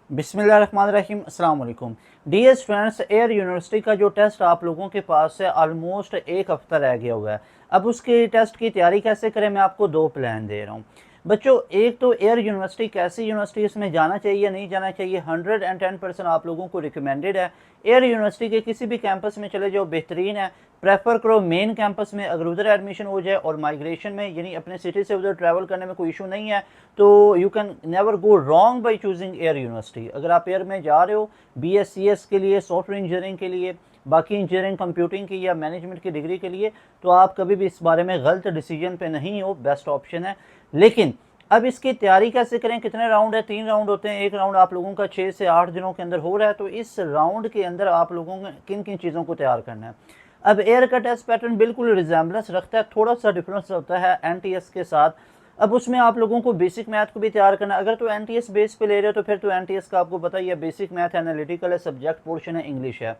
बिस्मिल्लाहिर्रहमानिर्रहीम, अस्सलाम वालेकुम। डियर स्टूडेंट्स, एयर यूनिवर्सिटी का जो टेस्ट आप लोगों के पास है ऑलमोस्ट एक हफ़्ता रह गया हुआ है। अब उसके टेस्ट की तैयारी कैसे करें, मैं आपको दो प्लान दे रहा हूँ। बच्चों, एक तो एयर यूनिवर्सिटी कैसी यूनिवर्सिटी, इसमें जाना चाहिए या नहीं जाना चाहिए, 110% आप लोगों को रिकमेंडेड है। एयर यूनिवर्सिटी के किसी भी कैंपस में चले जाओ, बेहतरीन है। प्रेफर करो मेन कैंपस में, अगर उधर एडमिशन हो जाए और माइग्रेशन में यानी अपने सिटी से उधर ट्रैवल करने में कोई इशू नहीं है तो you can never go wrong by choosing air university. अगर आप एयर में जा रहे हो BScs के लिए, सॉफ्टवेयर इंजीनियरिंग के लिए, बाकी इंजीनियरिंग कंप्यूटिंग की या मैनेजमेंट की डिग्री के लिए, तो आप कभी भी इस बारे में गलत डिसीजन पे नहीं हो, बेस्ट ऑप्शन है। लेकिन अब इसकी तैयारी कैसे करें, कितने राउंड है, 3 राउंड होते हैं। एक राउंड आप लोगों का 6 से 8 दिनों के अंदर हो रहा है, तो इस राउंड के अंदर आप लोगों को किन किन चीज़ों को तैयार करना है। अब एयर का टेस्ट पैटर्न बिल्कुल रिजेंबलेंस रखता है, थोड़ा सा डिफरेंस होता है NTS के साथ। अब उसमें आप लोगों को बेसिक मैथ को भी तैयार करना है। अगर तो NTS बेस पे ले रहे हो तो फिर तो NTS का आपको पता ही है, बेसिक मैथ है, एनालिटिकल है, सब्जेक्ट पोर्शन है, इंग्लिश है।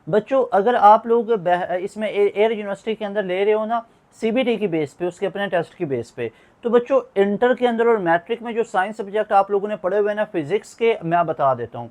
बच्चों, अगर आप लोग इसमें एयर यूनिवर्सिटी के अंदर ले रहे हो ना CBT की बेस पे, उसके अपने टेस्ट की बेस पे, तो बच्चों इंटर के अंदर और मैट्रिक में जो साइंस सब्जेक्ट आप लोगों ने पढ़े हुए हैं ना फिजिक्स के, मैं बता देता हूँ।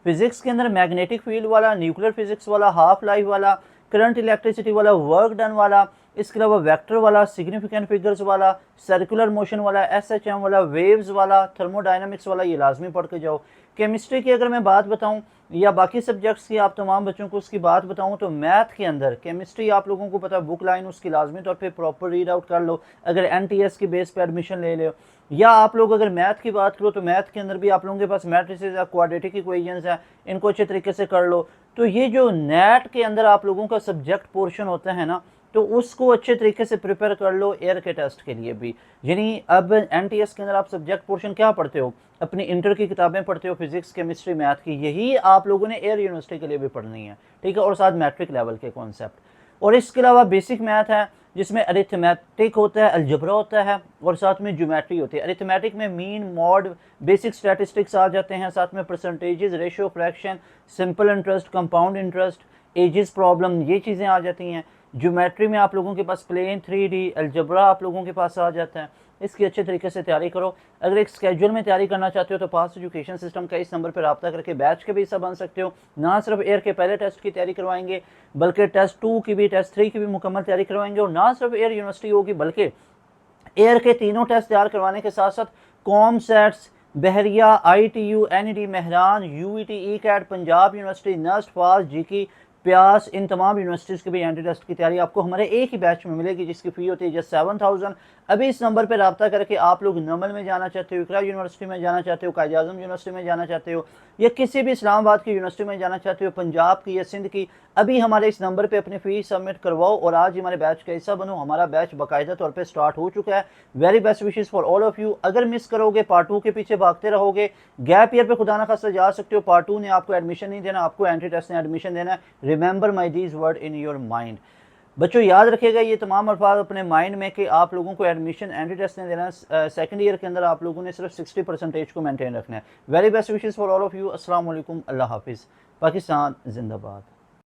फिजिक्स के अंदर मैग्नेटिक फील्ड वाला, न्यूक्लियर फिजिक्स वाला, हाफ लाइफ वाला, करंट इलेक्ट्रिसिटी वाला, वर्क डन वाला, इसके अलावा वेक्टर वाला, सिग्निफिकेंट फिगर्स वाला, सर्कुलर मोशन वाला, SHM वाला, वेव्स वाला, थर्मोडायनामिक्स वाला, ये लाजमी पढ़ के जाओ। केमिस्ट्री की अगर मैं बात बताऊं या बाकी सब्जेक्ट्स की आप तमाम बच्चों को उसकी बात बताऊं, तो मैथ के अंदर केमिस्ट्री आप लोगों को पता है, बुक लाइन उसकी लाजमी तौर पे प्रॉपर रीड आउट कर लो अगर NTS की बेस पे एडमिशन ले लो। या आप लोग अगर मैथ की बात करो तो मैथ के अंदर भी आप लोगों के पास मैट्रिसेस है, क्वाड्रेटिक इक्वेशंस है, इनको अच्छे तरीके से कर लो। तो ये जो नेट के अंदर आप लोगों का सब्जेक्ट पोर्शन होता है ना, तो उसको अच्छे तरीके से प्रिपेयर कर लो एयर के टेस्ट के लिए भी। यानी अब NTS के अंदर आप सब्जेक्ट पोर्शन क्या पढ़ते हो, अपनी इंटर की किताबें पढ़ते हो, फिजिक्स केमिस्ट्री मैथ की, यही आप लोगों ने एयर यूनिवर्सिटी के लिए भी पढ़नी है, ठीक है। और साथ मैट्रिक लेवल के कॉन्सेप्ट, और इसके अलावा बेसिक मैथ है जिसमें अरिथमेटिक होता है, अलजबरा होता है, और साथ में ज्योमेट्री होती है। अरिथमेटिक में मीन, मॉड, बेसिक स्टैटिस्टिक्स आ जाते हैं, साथ में percentages, ratio, fraction, simple interest, compound interest, ages problem, ये चीज़ें आ जाती हैं। ज्योमेट्री में आप लोगों के पास प्लेन, 3D, अलजबरा आप लोगों के पास आ जाता है। इसकी अच्छे तरीके से तैयारी करो। अगर एक स्केड्यूल में तैयारी करना चाहते हो तो पास एजुकेशन सिस्टम का इस नंबर पर रब्ता करके बैच के भी हिस्सा बन सकते हो। ना सिर्फ एयर के पहले टेस्ट की तैयारी करवाएंगे बल्कि टेस्ट 2 की भी, टेस्ट 3 की भी मुकम्मल तैयारी करवाएंगे। और ना सिर्फ एयर यूनिवर्सिटी होगी बल्कि एयर के तीनों टेस्ट तैयार करवाने के साथ साथ COMSATS, Bahria, ITU, NED, Mehran, UET, ECAT, Punjab university, NUST, FAST, GK, प्यास, इन तमाम यूनिवर्सिटीज़ के भी एंट्री टेस्ट की तैयारी आपको हमारे एक ही बैच में मिलेगी, जिसकी फ़ी होती है जस्ट 7000। अभी इस नंबर पर रब्ता करके आप लोग नमल में जाना चाहते हो, इकरा यूनिवर्सिटी में जाना चाहते हो, कायद आज़म यूनिवर्सिटी में जाना चाहते हो, या किसी भी इस्लामाबाद की यूनिवर्सिटी में जाना चाहते हो, पंजाब की या सिंध की, अभी हमारे इस नंबर पर अपनी फ़ीस सबमिट करवाओ और आज हमारे बैच का हिस्सा बनो। हमारा बैच बाकायदा तौर पर स्टार्ट हो चुका है। Very best wishes for all of you. अगर मिस करोगे, पार्ट 2 के पीछे भागते रहोगे, गैप ईयर पे खुदा ना खास्ता जा सकते हो। पार्ट 2 ने आपको एडमिशन नहीं देना, आपको एंट्री टेस्ट ने एडमिशन देना है। Remember my these word in your mind. बच्चों, याद रखिएगा ये तमाम अल्फाज अपने माइंड में कि आप लोगों को एडमिशन एंट्री टेस्ट ने देना है। सेकंड ईयर के अंदर आप लोगों ने सिर्फ 60% को मेंटेन रखना है। Very best wishes for all of you. अस्सलाम वालेकुम, अल्लाह हाफिज़। पाकिस्तान जिंदाबाद।